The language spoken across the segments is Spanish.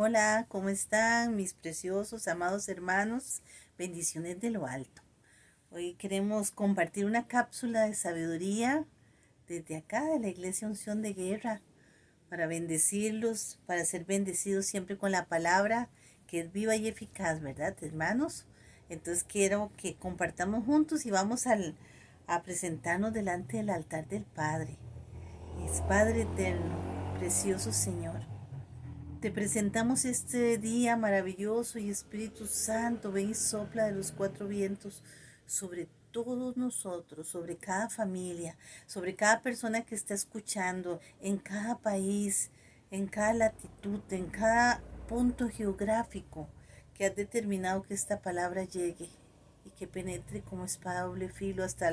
Hola, ¿cómo están mis preciosos, amados hermanos? Bendiciones de lo alto. Hoy queremos compartir una cápsula de sabiduría desde acá de la Iglesia Unción de Guerra para bendecirlos, para ser bendecidos siempre con la palabra que es viva y eficaz, ¿verdad, hermanos? Entonces quiero que compartamos juntos y vamos a presentarnos delante del altar del Padre. Es Padre eterno, precioso Señor. Te presentamos este día maravilloso y Espíritu Santo, ven y sopla de los cuatro vientos sobre todos nosotros, sobre cada familia, sobre cada persona que está escuchando, en cada país, en cada latitud, en cada punto geográfico que has determinado que esta palabra llegue y que penetre como espada doble filo hasta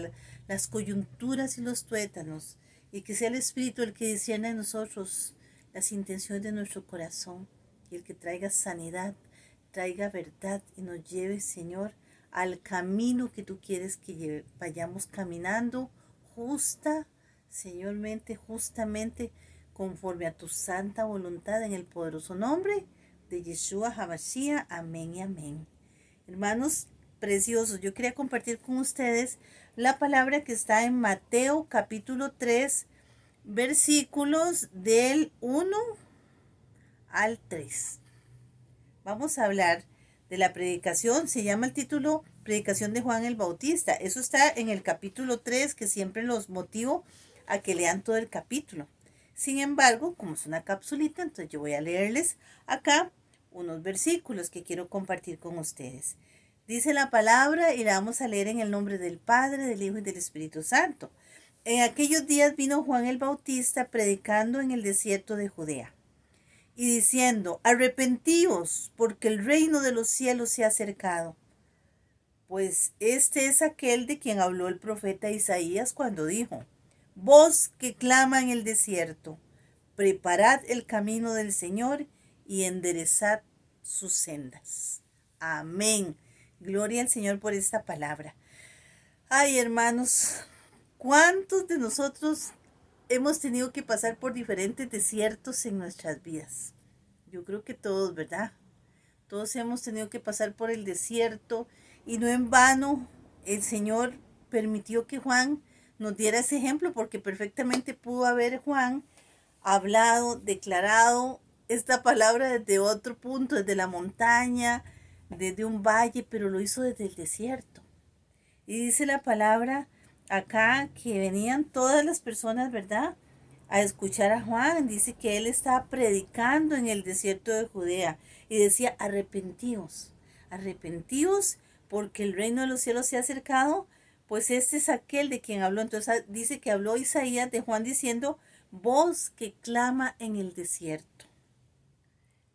las coyunturas y los tuétanos, y que sea el Espíritu el que discierne en nosotros las intenciones de nuestro corazón, y el que traiga sanidad, traiga verdad y nos lleve, Señor, al camino que tú quieres que vayamos caminando justamente, conforme a tu santa voluntad, en el poderoso nombre de Yeshua HaMashiach. Amén y amén. Hermanos preciosos, yo quería compartir con ustedes la palabra que está en Mateo capítulo 3, versículos del 1 al 3. Vamos a hablar de la predicación. Se llama el título Predicación de Juan el Bautista. Eso está en el capítulo 3, que siempre los motivo a que lean todo el capítulo. Sin embargo, como es una capsulita, entonces yo voy a leerles acá unos versículos que quiero compartir con ustedes. Dice la palabra y la vamos a leer en el nombre del Padre, del Hijo y del Espíritu Santo. En aquellos días vino Juan el Bautista predicando en el desierto de Judea y diciendo: arrepentíos, porque el reino de los cielos se ha acercado. Pues este es aquel de quien habló el profeta Isaías cuando dijo: voz que clama en el desierto, preparad el camino del Señor y enderezad sus sendas. Amén. Gloria al Señor por esta palabra. Ay, hermanos, ¿cuántos de nosotros hemos tenido que pasar por diferentes desiertos en nuestras vidas? Yo creo que todos, ¿verdad? Todos hemos tenido que pasar por el desierto, y no en vano el Señor permitió que Juan nos diera ese ejemplo, porque perfectamente pudo haber Juan hablado, declarado esta palabra desde otro punto, desde la montaña, desde un valle, pero lo hizo desde el desierto. Y dice la palabra acá que venían todas las personas, ¿verdad?, a escuchar a Juan. Dice que él estaba predicando en el desierto de Judea y decía: arrepentíos, arrepentíos, porque el reino de los cielos se ha acercado. Pues este es aquel de quien habló. Entonces dice que habló Isaías de Juan diciendo: voz que clama en el desierto.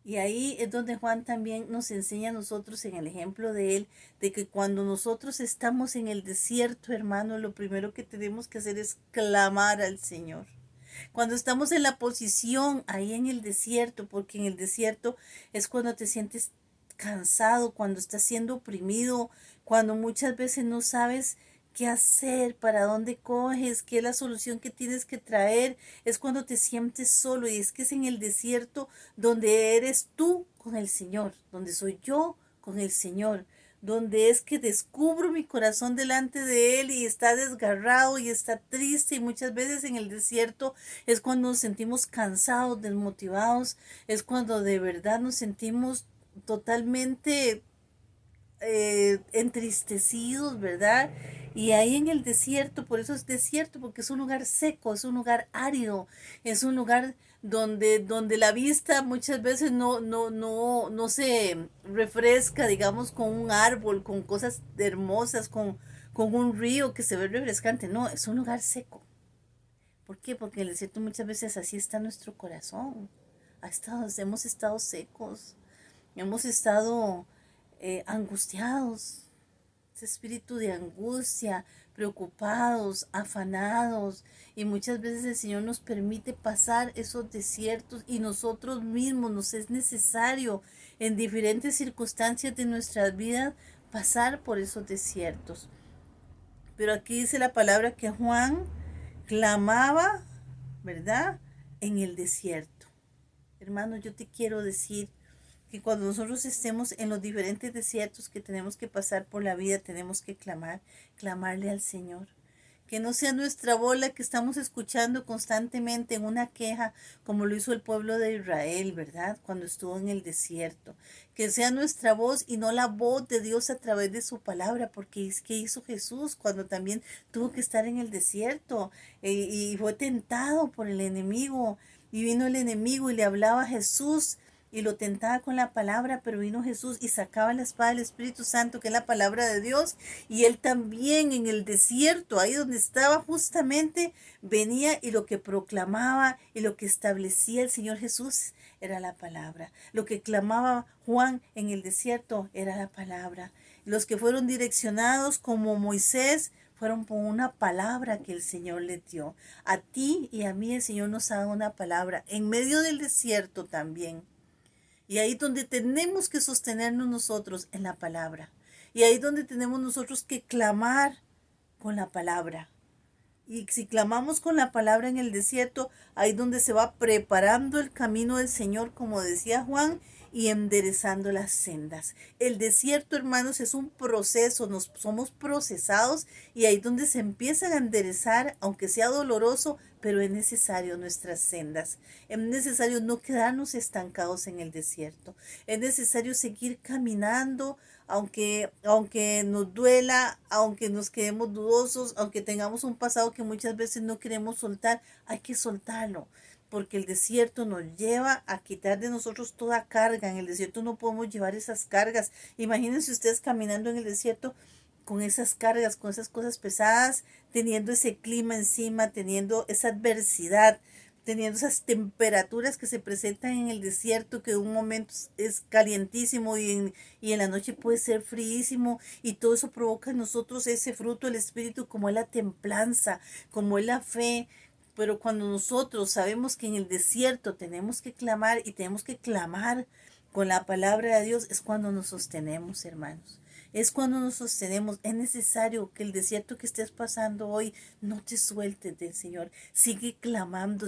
Y ahí es donde Juan también nos enseña a nosotros, en el ejemplo de él, de que cuando nosotros estamos en el desierto, hermano, lo primero que tenemos que hacer es clamar al Señor. Cuando estamos en la posición ahí en el desierto, porque en el desierto es cuando te sientes cansado, cuando estás siendo oprimido, cuando muchas veces no sabes qué hacer, para dónde coges, qué es la solución que tienes que traer. Es cuando te sientes solo, y es que es en el desierto donde eres tú con el Señor, donde soy yo con el Señor, donde es que descubro mi corazón delante de Él y está desgarrado y está triste. Y muchas veces en el desierto es cuando nos sentimos cansados, desmotivados, es cuando de verdad nos sentimos totalmente entristecidos, ¿verdad? Y ahí en el desierto, por eso es desierto, porque es un lugar seco, es un lugar árido, es un lugar donde la vista muchas veces no se refresca, digamos, con un árbol, con cosas hermosas, con un río que se ve refrescante. No, es un lugar seco. ¿Por qué? Porque en el desierto muchas veces así está nuestro corazón. Hemos estado secos, hemos estado angustiados, ese espíritu de angustia, preocupados, afanados. Y muchas veces el Señor nos permite pasar esos desiertos, y nosotros mismos nos es necesario en diferentes circunstancias de nuestras vidas pasar por esos desiertos. Pero aquí dice la palabra que Juan clamaba, ¿verdad?, en el desierto. Hermano, yo te quiero decir que cuando nosotros estemos en los diferentes desiertos que tenemos que pasar por la vida, tenemos que clamarle al Señor. Que no sea nuestra voz la que estamos escuchando constantemente en una queja, como lo hizo el pueblo de Israel, ¿verdad? Cuando estuvo en el desierto. Que sea nuestra voz y no la voz de Dios a través de su palabra, porque es que hizo Jesús cuando también tuvo que estar en el desierto y fue tentado por el enemigo. Y vino el enemigo y le hablaba a Jesús y lo tentaba con la palabra, pero vino Jesús y sacaba la espada del Espíritu Santo, que es la palabra de Dios, y él también en el desierto, ahí donde estaba justamente, venía y lo que proclamaba y lo que establecía el Señor Jesús era la palabra. Lo que clamaba Juan en el desierto era la palabra. Los que fueron direccionados como Moisés fueron por una palabra que el Señor le dio. A ti y a mí el Señor nos ha dado una palabra en medio del desierto también. Y ahí donde tenemos que sostenernos nosotros en la palabra. Y ahí donde tenemos nosotros que clamar con la palabra. Y si clamamos con la palabra en el desierto, ahí donde se va preparando el camino del Señor, como decía Juan, y enderezando las sendas. El desierto, hermanos, es un proceso, somos procesados y ahí donde se empiezan a enderezar, aunque sea doloroso, pero es necesario nuestras sendas. Es necesario no quedarnos estancados en el desierto. Es necesario seguir caminando, aunque nos duela, aunque nos quedemos dudosos, aunque tengamos un pasado que muchas veces no queremos soltar, hay que soltarlo, porque el desierto nos lleva a quitar de nosotros toda carga. En el desierto no podemos llevar esas cargas. Imagínense ustedes caminando en el desierto con esas cargas, con esas cosas pesadas, teniendo ese clima encima, teniendo esa adversidad, teniendo esas temperaturas que se presentan en el desierto, que en un momento es calientísimo y en la noche puede ser fríísimo, y todo eso provoca en nosotros ese fruto del Espíritu, como es la templanza, como es la fe. Pero cuando nosotros sabemos que en el desierto tenemos que clamar y tenemos que clamar con la palabra de Dios, es cuando nos sostenemos, hermanos. Es cuando nos sostenemos. Es necesario que el desierto que estés pasando hoy no te sueltes del Señor. Sigue clamando,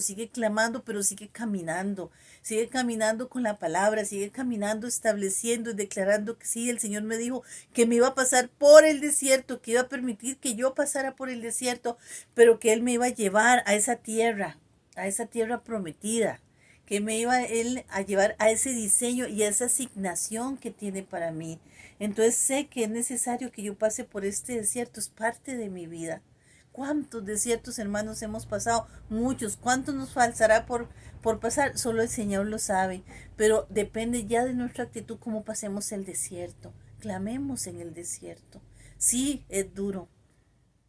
pero sigue caminando. Sigue caminando con la palabra, sigue caminando, estableciendo y declarando que sí, el Señor me dijo que me iba a pasar por el desierto, que iba a permitir que yo pasara por el desierto, pero que Él me iba a llevar a esa tierra prometida, que me iba Él a llevar a ese diseño y a esa asignación que tiene para mí. Entonces sé que es necesario que yo pase por este desierto, es parte de mi vida. ¿Cuántos desiertos, hermanos, hemos pasado? Muchos. ¿Cuántos nos faltará por pasar? Solo el Señor lo sabe. Pero depende ya de nuestra actitud cómo pasemos el desierto. Clamemos en el desierto. Sí, es duro.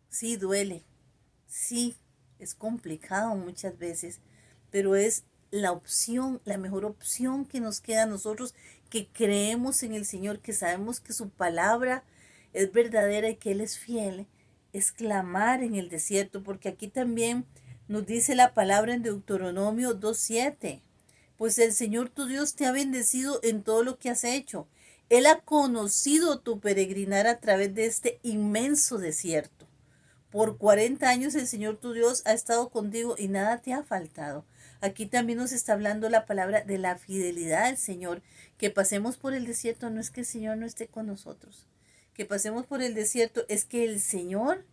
Sí, duele. Sí, es complicado muchas veces. Pero es la opción, la mejor opción que nos queda a nosotros, que creemos en el Señor, que sabemos que su palabra es verdadera y que Él es fiel, es clamar en el desierto, porque aquí también nos dice la palabra en Deuteronomio 2:7, pues el Señor tu Dios te ha bendecido en todo lo que has hecho. Él ha conocido tu peregrinar a través de este inmenso desierto. Por 40 años el Señor tu Dios ha estado contigo y nada te ha faltado. Aquí también nos está hablando la palabra de la fidelidad del Señor. Que pasemos por el desierto no es que el Señor no esté con nosotros. Que pasemos por el desierto es que el Señor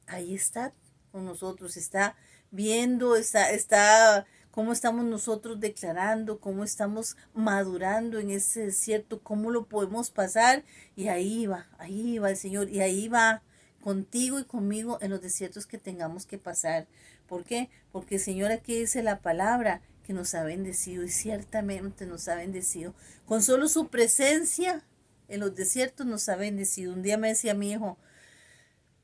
ahí está con nosotros, está viendo, está cómo estamos nosotros declarando, cómo estamos madurando en ese desierto, cómo lo podemos pasar, y ahí va el Señor, y ahí va contigo y conmigo en los desiertos que tengamos que pasar. ¿Por qué? Porque el Señor aquí dice la palabra que nos ha bendecido, y ciertamente nos ha bendecido. Con solo su presencia en los desiertos nos ha bendecido. Un día me decía mi hijo: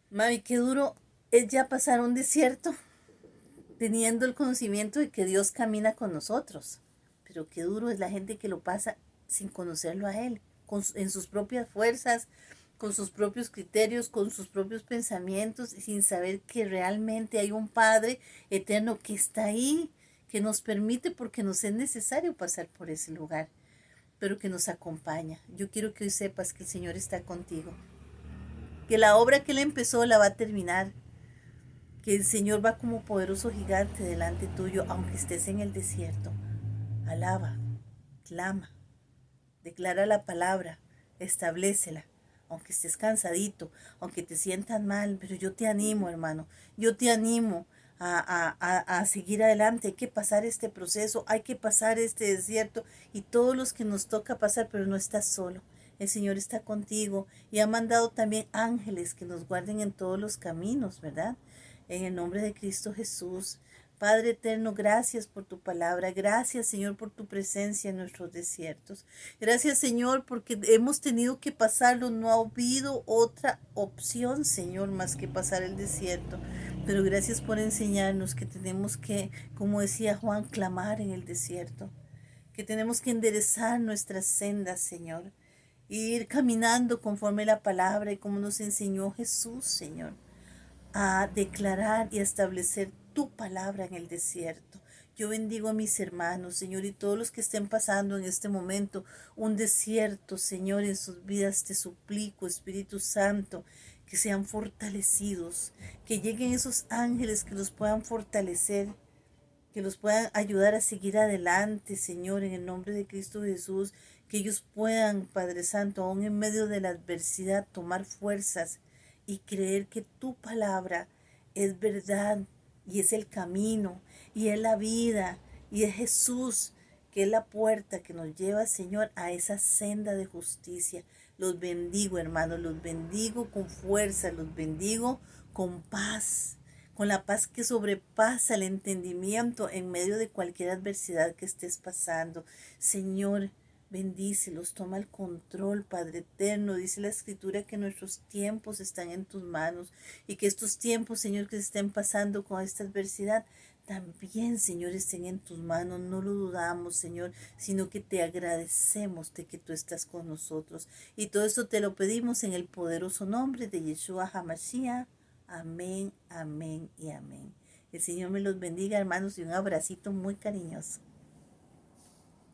mami, qué duro es ya pasar un desierto teniendo el conocimiento de que Dios camina con nosotros. Pero qué duro es la gente que lo pasa sin conocerlo a Él, en sus propias fuerzas, con sus propios criterios, con sus propios pensamientos, y sin saber que realmente hay un Padre eterno que está ahí, que nos permite, porque nos es necesario pasar por ese lugar, pero que nos acompaña. Yo quiero que hoy sepas que el Señor está contigo, que la obra que Él empezó la va a terminar, que el Señor va como poderoso gigante delante tuyo, aunque estés en el desierto. Alaba, clama, Declara la palabra, establécela, aunque estés cansadito, aunque te sientas mal, pero yo te animo, hermano, yo te animo a seguir adelante. Hay que pasar este proceso, hay que pasar este desierto y todos los que nos toca pasar, pero no estás solo. El Señor está contigo y ha mandado también ángeles que nos guarden en todos los caminos, ¿verdad? En el nombre de Cristo Jesús. Padre eterno, gracias por tu palabra. Gracias, Señor, por tu presencia en nuestros desiertos. Gracias, Señor, porque hemos tenido que pasarlo. No ha habido otra opción, Señor, más que pasar el desierto. Pero gracias por enseñarnos que tenemos que, como decía Juan, clamar en el desierto. Que tenemos que enderezar nuestras sendas, Señor. Y ir caminando conforme la palabra y como nos enseñó Jesús, Señor, a declarar y a establecer tu palabra en el desierto. Yo bendigo a mis hermanos, Señor, y todos los que estén pasando en este momento un desierto, Señor, en sus vidas. Te suplico, Espíritu Santo, que sean fortalecidos, que lleguen esos ángeles que los puedan fortalecer, que los puedan ayudar a seguir adelante, Señor, en el nombre de Cristo Jesús, que ellos puedan, Padre Santo, aún en medio de la adversidad, tomar fuerzas y creer que tu palabra es verdad y es el camino y es la vida y es Jesús, que es la puerta que nos lleva, Señor, a esa senda de justicia. Los bendigo, hermanos, los bendigo con fuerza, los bendigo con paz, con la paz que sobrepasa el entendimiento en medio de cualquier adversidad que estés pasando. Señor, bendícelos, toma el control, Padre eterno. Dice la Escritura que nuestros tiempos están en tus manos y que estos tiempos, Señor, que se estén pasando con esta adversidad, también, Señor, estén en tus manos. No lo dudamos, Señor, sino que te agradecemos de que tú estás con nosotros. Y todo esto te lo pedimos en el poderoso nombre de Yeshua HaMashiach. Amén, amén y amén. El Señor me los bendiga, hermanos, y un abracito muy cariñoso.